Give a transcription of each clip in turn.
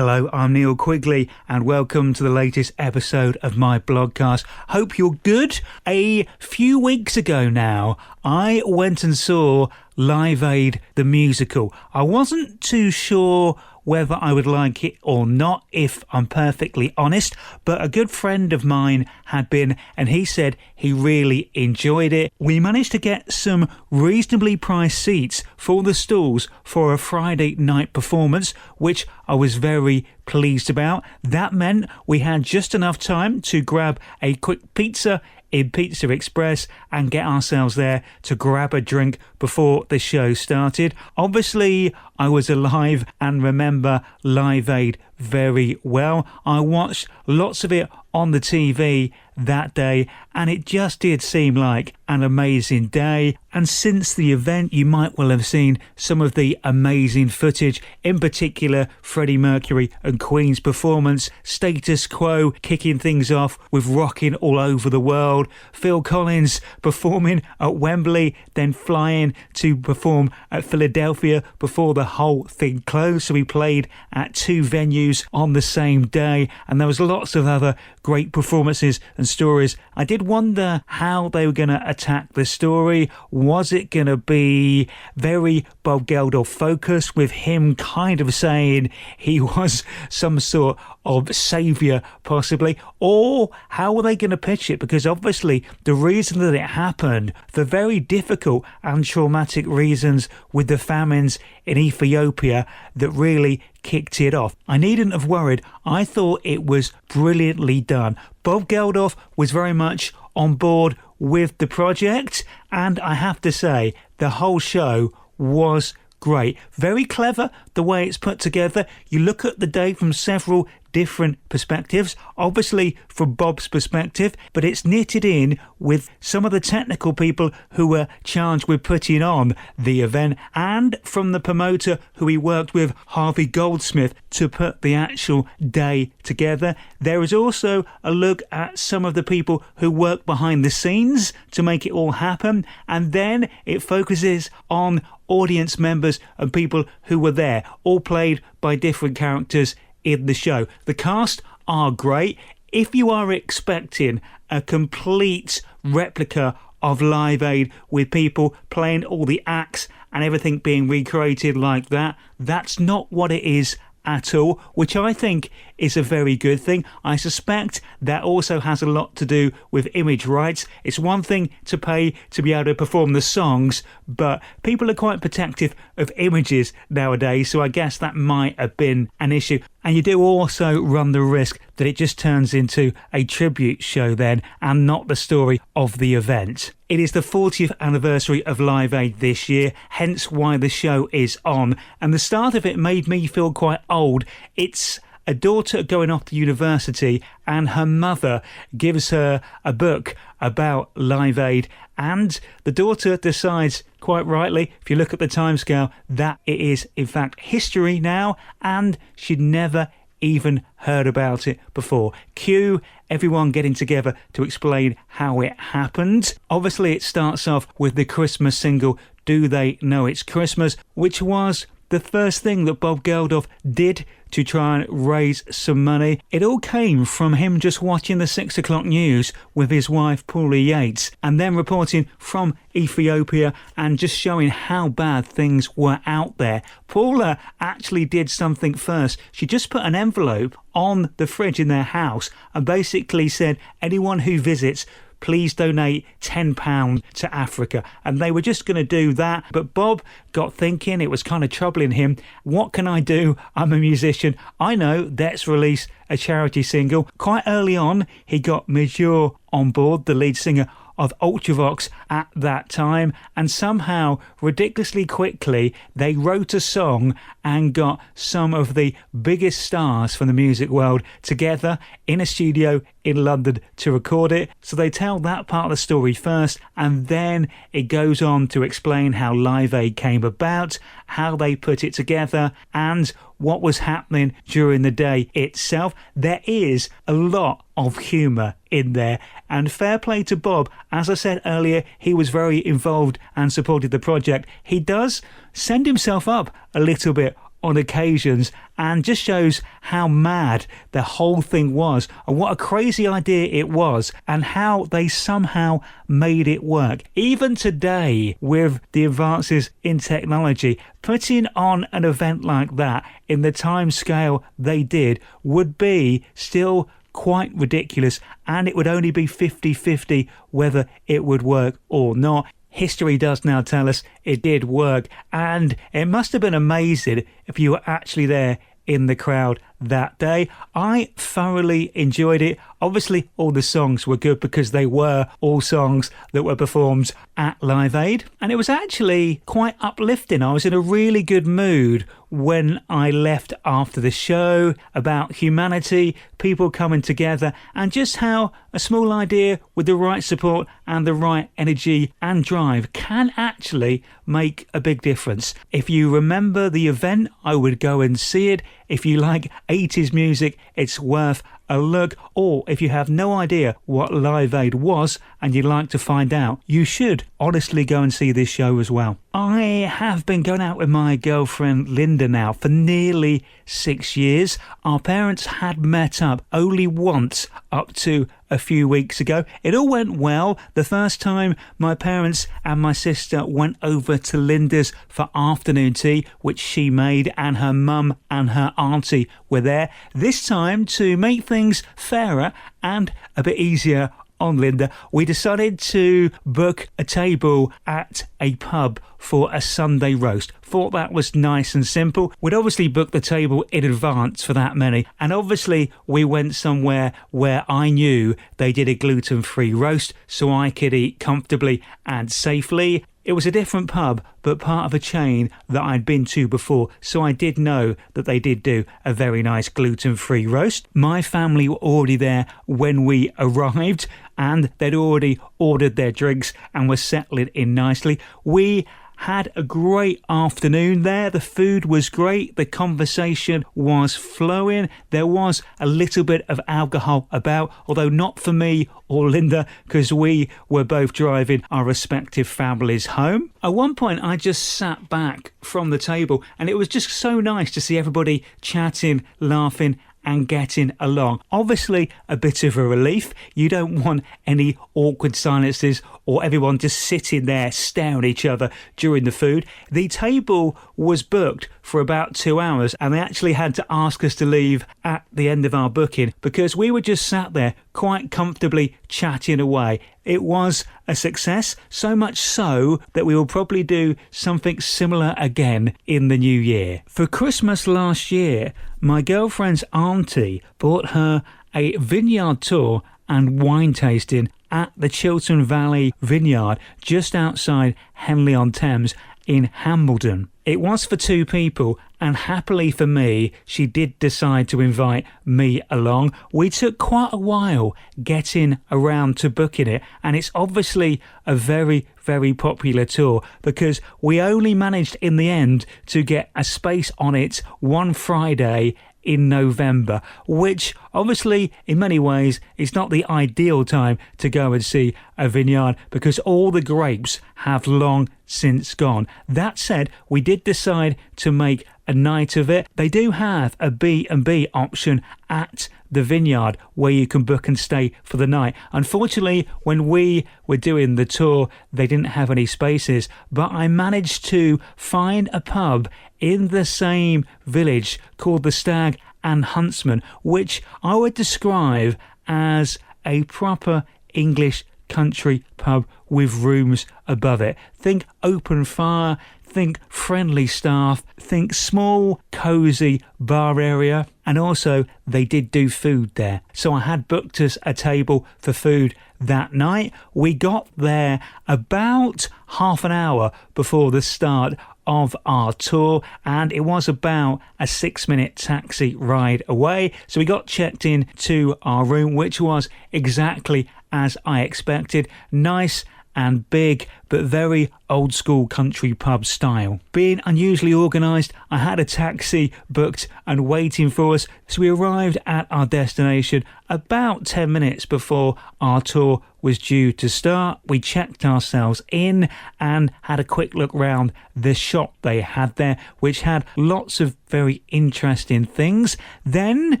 Hello, I'm Neil Quigley and welcome to the latest episode of my Blogcast. Hope you're good. A few weeks ago now, I went and saw Live Aid the musical. I wasn't too sure whether I would like it or not, if I'm perfectly honest, but a good friend of mine had been and he said he really enjoyed it. We managed to get some reasonably priced seats for the stalls for a Friday night performance, which I was very pleased about. That meant we had just enough time to grab a quick pizza in Pizza Express and get ourselves there to grab a drink before the show started. Obviously, I was alive and remember Live Aid very well. I watched lots of it on the TV that day and it just did seem like an amazing day. And since the event, you might well have seen some of the amazing footage, in particular Freddie Mercury and Queen's performance, Status Quo kicking things off with Rockin' All Over the World, Phil Collins performing at Wembley, then flying to perform at Philadelphia before the whole thing closed. So we played at two venues on the same day, and there was lots of other great performances and stories. I did wonder how they were going to attack the story. Was it going to be very Bob Geldof focused, with him kind of saying he was some sort of saviour possibly, or how were they going to pitch it? Because obviously the reason that it happened, for very difficult and traumatic reasons with the famines in Ethiopia that really kicked it off. I needn't have worried. I thought it was brilliantly done. Bob Geldof was very much on board with the project, and I have to say the whole show was great. Very clever the way it's put together. You look at the day from several different perspectives, obviously from Bob's perspective, but it's knitted in with some of the technical people who were charged with putting on the event, and from the promoter who he worked with, Harvey Goldsmith, to put the actual day together. There is also a look at some of the people who work behind the scenes to make it all happen, and then it focuses on audience members and people who were there, all played by different characters in the show. The cast are great. If you are expecting a complete replica of Live Aid with people playing all the acts and everything being recreated like that, that's not what it is at all, which I think is a very good thing. I suspect that also has a lot to do with image rights. It's one thing to pay to be able to perform the songs, but people are quite protective of images nowadays, so I guess that might have been an issue. And you do also run the risk that it just turns into a tribute show then, and not the story of the event. It is the 40th anniversary of Live Aid this year, hence why the show is on, and the start of it made me feel quite old. It's a daughter going off to university and her mother gives her a book about Live Aid, and the daughter decides, quite rightly, if you look at the timescale, that it is in fact history now, and she'd never even heard about it before. Cue everyone getting together to explain how it happened. Obviously it starts off with the Christmas single Do They Know It's Christmas, which was the first thing that Bob Geldof did to try and raise some money. It all came from him just watching the 6 o'clock news with his wife Paula Yates, and then reporting from Ethiopia and just showing how bad things were out there. Paula actually did something first. She just put an envelope on the fridge in their house and basically said, anyone who visits, please donate £10 to Africa. And they were just going to do that. But Bob got thinking, it was kind of troubling him. What can I do? I'm a musician. I know, let's release a charity single. Quite early on, he got Major on board, the lead singer of Ultravox at that time, and somehow ridiculously quickly they wrote a song and got some of the biggest stars from the music world together in a studio in London to record it. So they tell that part of the story first, and then it goes on to explain how Live Aid came about, how they put it together, and what was happening during the day itself. There is a lot of humour in there, and fair play to Bob. As I said earlier, he was very involved and supported the project. He does send himself up a little bit on occasions, and just shows how mad the whole thing was and what a crazy idea it was and how they somehow made it work. Even today, with the advances in technology, putting on an event like that in the time scale they did would be still quite ridiculous, and it would only be 50-50 whether it would work or not. History does now tell us it did work, and it must have been amazing if you were actually there in the crowd that day. I thoroughly enjoyed it. Obviously, all the songs were good because they were all songs that were performed at Live Aid, and it was actually quite uplifting. I was in a really good mood when I left after the show, about humanity, people coming together, and just how a small idea with the right support and the right energy and drive can actually make a big difference. If you remember the event, I would go and see it. If you like 80s music, it's worth a look. Or if you have no idea what Live Aid was and you'd like to find out, you should honestly go and see this show as well. I have been going out with my girlfriend Linda now for nearly 6 years. Our parents had met up only once up to a few weeks ago. It all went well. The first time my parents and my sister went over to Linda's for afternoon tea, which she made, and her mum and her auntie were there. This time, to make things fairer and a bit easier on Linda, we decided to book a table at a pub for a Sunday roast. Thought that was nice and simple. We'd obviously booked the table in advance for that many, and obviously we went somewhere where I knew they did a gluten-free roast so I could eat comfortably and safely. It was a different pub, but part of a chain that I'd been to before, so I did know that they did do a very nice gluten-free roast. My family were already there when we arrived, and they'd already ordered their drinks and were settling in nicely. We had a great afternoon there. The food was great. The conversation was flowing. There was a little bit of alcohol about, although not for me or Linda, because we were both driving our respective families home. At one point, I just sat back from the table, and it was just so nice to see everybody chatting, laughing, and getting along. Obviously, a bit of a relief. You don't want any awkward silences or everyone just sitting there staring at each other during the food. The table was booked for about 2 hours, and they actually had to ask us to leave at the end of our booking because we were just sat there quite comfortably chatting away. It was a success, so much so that we will probably do something similar again in the new year. For Christmas last year, my girlfriend's auntie bought her a vineyard tour and wine tasting at the Chiltern Valley Vineyard just outside Henley-on-Thames in Hambledon. It was for 2 people, and happily for me, she did decide to invite me along. We took quite a while getting around to booking it, and it's obviously a very, very popular tour because we only managed in the end to get a space on it one Friday in November, which obviously in many ways is not the ideal time to go and see a vineyard because all the grapes have long since gone. That said, we did decide to make a night of it. They do have a B&B option at the vineyard where you can book and stay for the night. Unfortunately, when we were doing the tour, they didn't have any spaces, but I managed to find a pub in the same village called the Stag and Huntsman, which I would describe as a proper English country pub with rooms above it. Think open fire, think friendly staff, think small, cosy bar area, and also they did do food there. So I had booked us a table for food that night. We got there about half an hour before the start of our tour, and it was about a 6-minute taxi ride away. So we got checked in to our room, which was exactly as I expected. Nice and big, but very old school country pub style. Being unusually organised, I had a taxi booked and waiting for us, so we arrived at our destination about 10 minutes before our tour was due to start. We checked ourselves in and had a quick look round the shop they had there, which had lots of very interesting things. Then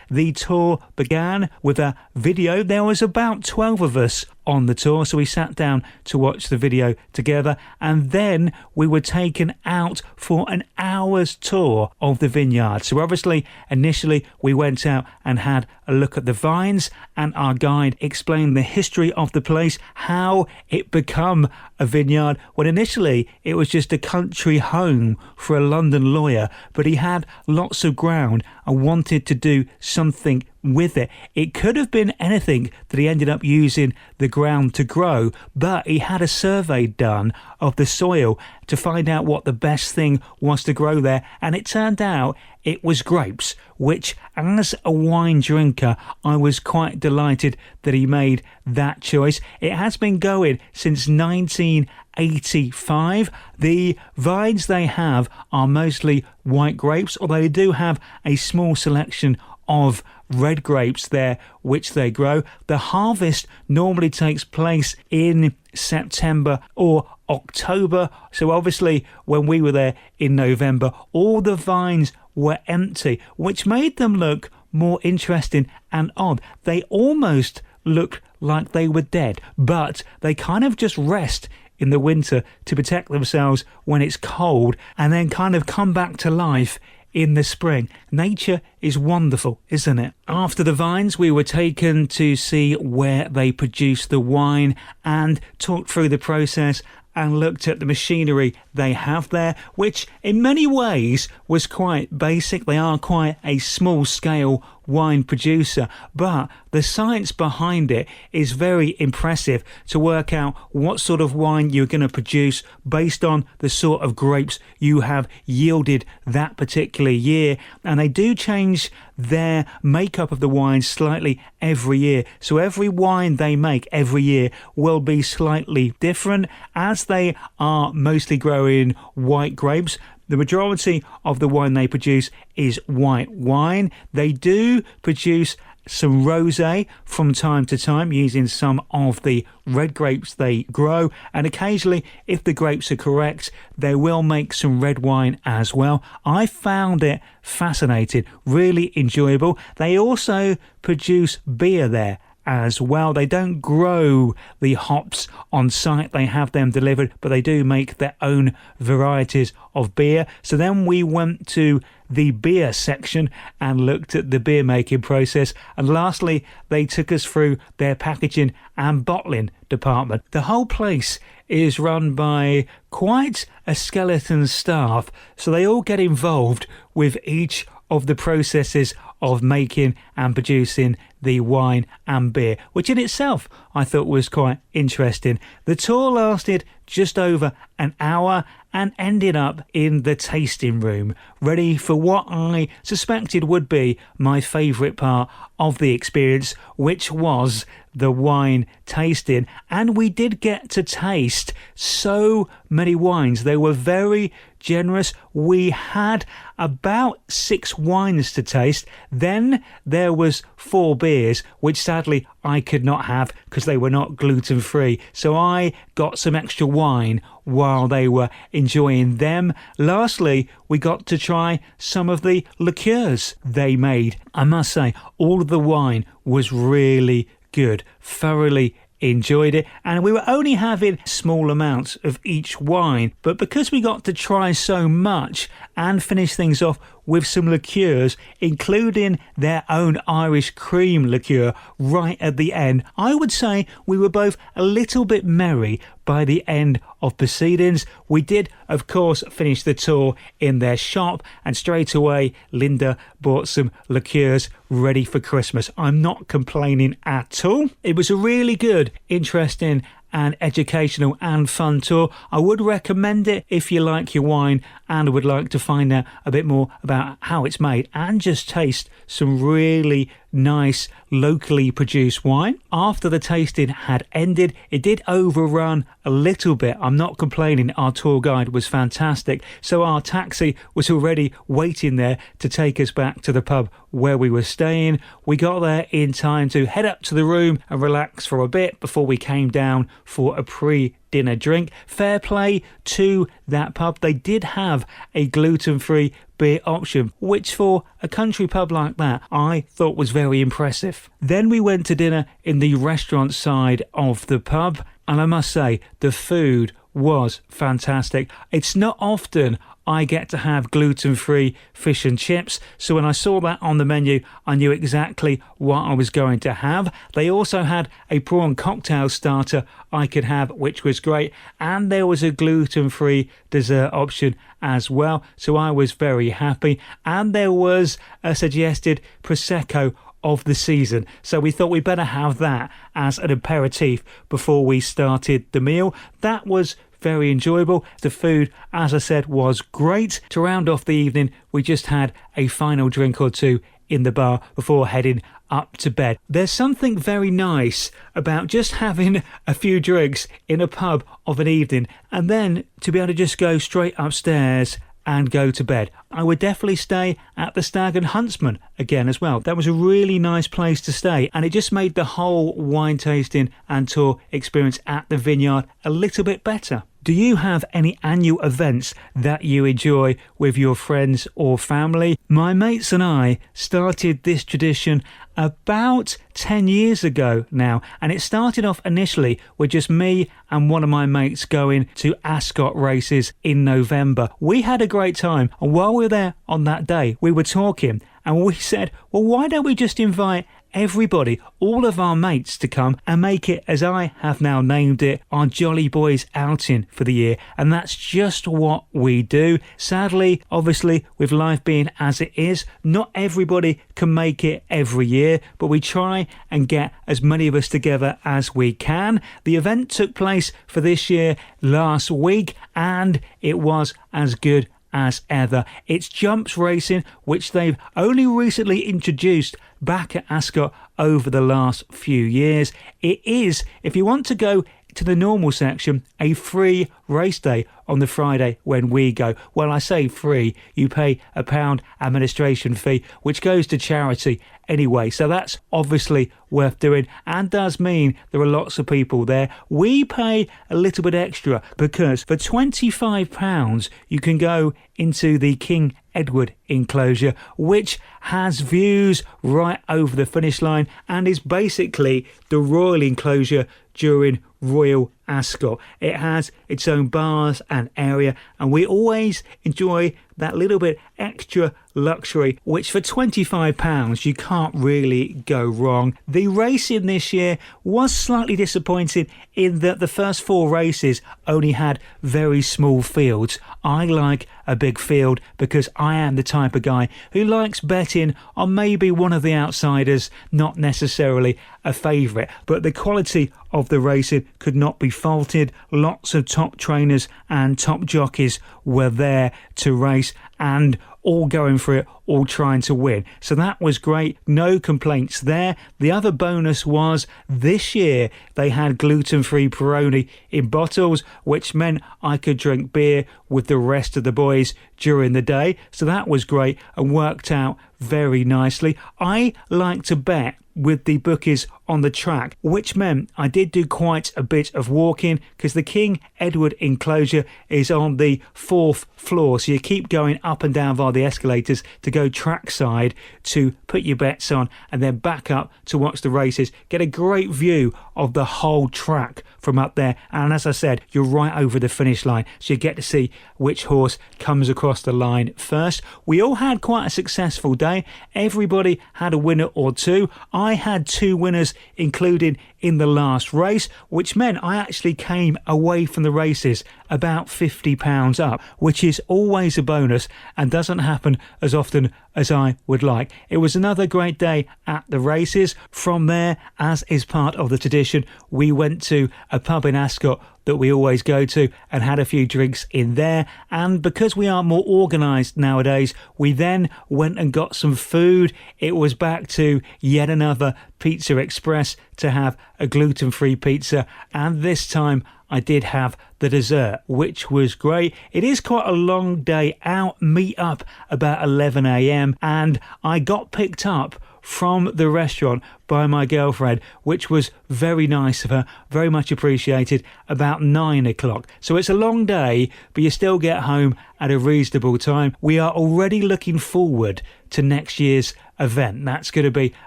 the tour began with a video. There was about 12 of us on the tour, so we sat down to watch the video together, and then we were taken out for an hour's tour of the vineyard. So obviously initially we went out and had a look at the vines, and our guide explained the history of the place, how it become a vineyard, when initially it was just a country home for a London lawyer, but he had lots of ground and wanted to do something with it. It could have been anything that he ended up using the ground to grow, but he had a survey done of the soil to find out what the best thing was to grow there, and it turned out it was grapes, which as a wine drinker I was quite delighted that he made that choice. It has been going since 1985. The vines they have are mostly white grapes, although they do have a small selection of red grapes there which they grow. The harvest normally takes place in September or October, so obviously when we were there in November all the vines were empty, which made them look more interesting and odd. They almost looked like they were dead, but they kind of just rest in the winter to protect themselves when it's cold, and then kind of come back to life in the spring. Nature is wonderful, isn't it? After the vines, we were taken to see where they produce the wine and talked through the process and looked at the machinery they have there, which in many ways was quite basic. They are quite a small-scale wine producer, but the science behind it is very impressive to work out what sort of wine you're going to produce based on the sort of grapes you have yielded that particular year. And they do change their makeup of the wine slightly every year, so every wine they make every year will be slightly different. As they are mostly growing white grapes, the majority of the wine they produce is white wine. They do produce some rosé from time to time using some of the red grapes they grow, and occasionally, if the grapes are correct, they will make some red wine as well. I found it fascinating, really enjoyable. They also produce beer there as well. They don't grow the hops on site, they have them delivered, but they do make their own varieties of beer. So then we went to the beer section and looked at the beer making process, and lastly they took us through their packaging and bottling department. The whole place is run by quite a skeleton staff, so they all get involved with each of the processes of making and producing the wine and beer, which in itself I thought was quite interesting. The tour lasted just over an hour and ended up in the tasting room, ready for what I suspected would be my favourite part of the experience, which was the wine tasting. And we did get to taste so many wines. They were very generous. We had about 6 wines to taste. Then there was 4 beers, which sadly I could not have because they were not gluten-free. So I got some extra wine while they were enjoying them. Lastly, we got to try some of the liqueurs they made. I must say, all of the wine was really good. Thoroughly enjoyed it, and we were only having small amounts of each wine, but because we got to try so much and finish things off with some liqueurs, including their own Irish cream liqueur right at the end, I would say we were both a little bit merry by the end of proceedings. We did, of course, finish the tour in their shop, and straight away Linda bought some liqueurs ready for Christmas. I'm not complaining at all. It was a really good, interesting and educational and fun tour. I would recommend it if you like your wine and would like to find out a bit more about how it's made and just taste some really nice locally produced wine. After the tasting had ended, it did overrun a little bit. I'm not complaining, our tour guide was fantastic, so our taxi was already waiting there to take us back to the pub where we were staying. We got there in time to head up to the room and relax for a bit before we came down for a pre-dinner drink. Fair play to that pub. They did have a gluten-free beer option, which for a country pub like that I thought was very impressive. Then we went to dinner in the restaurant side of the pub, and I must say the food was fantastic. It's not often I get to have gluten-free fish and chips, so when I saw that on the menu, I knew exactly what I was going to have. They also had a prawn cocktail starter I could have, which was great, and there was a gluten-free dessert option as well, so I was very happy. And there was a suggested Prosecco of the season, so we thought we'd better have that as an aperitif before we started the meal. That was very enjoyable. The food, as I said, was great. To round off the evening, we just had a final drink or two in the bar before heading up to bed. There's something very nice about just having a few drinks in a pub of an evening and then to be able to just go straight upstairs and go to bed. I would definitely stay at the Stag and Huntsman again as well. That was a really nice place to stay, and it just made the whole wine tasting and tour experience at the vineyard a little bit better. Do you have any annual events that you enjoy with your friends or family? My mates and I started this tradition about 10 years ago now, and it started off initially with just me and one of my mates going to Ascot races in November. We had a great time, and while we were there on that day, we were talking and we said, well, why don't we just invite everybody, all of our mates, to come and make it, as I have now named it, our Jolly Boys outing for the year. And that's just what we do. Sadly, obviously, with life being as it is, not everybody can make it every year, but we try and get as many of us together as we can. The event took place for this year last week, and it was as good as ever. It's jumps racing, which they've only recently introduced back at Ascot over the last few years. It is, if you want to go to the normal section, a free race day on the Friday when we go. Well, I say free, you pay £1 administration fee, which goes to charity anyway, so that's obviously worth doing and does mean there are lots of people there. We pay a little bit extra because for £25 you can go into the King Edward enclosure, which has views right over the finish line and is basically the royal enclosure during Royal Ascot. It has its own bars and area, and we always enjoy that little bit extra luxury, which for £25 you can't really go wrong. The racing this year was slightly disappointing in that the first 4 races only had very small fields. I like a big field because I am the type of guy who likes betting on maybe one of the outsiders, not necessarily a favourite, but the quality of the racing could not be faulted. Lots of top trainers and top jockeys were there to race and all going for it, all trying to win. So that was great. No complaints there. The other bonus was this year they had gluten-free Peroni in bottles, which meant I could drink beer with the rest of the boys during the day. So that was great and worked out very nicely. I like to bet with the bookies on the track, which meant I did do quite a bit of walking because the King Edward enclosure is on the 4th floor, so you keep going up and down via the escalators to go trackside to put your bets on and then back up to watch the races. Get a great view of the whole track from up there, and as I said, you're right over the finish line, so you get to see which horse comes across the line first. We all had quite a successful day. Everybody had a winner or two. I had 2 winners, including in the last race, which meant I actually came away from the races about £50 up, which is always a bonus and doesn't happen as often as I would like. It was another great day at the races. From there, as is part of the tradition, we went to a pub in Ascot that we always go to and had a few drinks in there, and because we are more organised nowadays, we then went and got some food. It was back to yet another Pizza Express to have a gluten-free pizza, and this time I did have the dessert, which was great. It is quite a long day out, meet up about 11 a.m, and I got picked up from the restaurant by my girlfriend, which was very nice of her, very much appreciated, about 9 o'clock. So it's a long day, but you still get home at a reasonable time. We are already looking forward to next year's event. That's going to be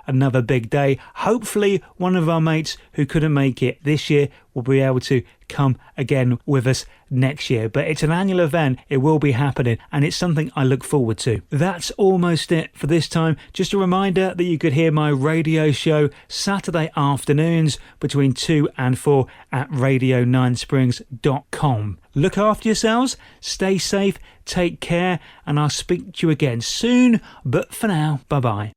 another big day. Hopefully one of our mates who couldn't make it this year will be able to come again with us next year. But it's an annual event. It will be happening, and it's something I look forward to. That's almost it for this time. Just a reminder that you could hear my radio show Saturday afternoons between 2 and 4 at radio9springs.com. Look after yourselves, stay safe, take care, and I'll speak to you again soon. But for now, bye-bye.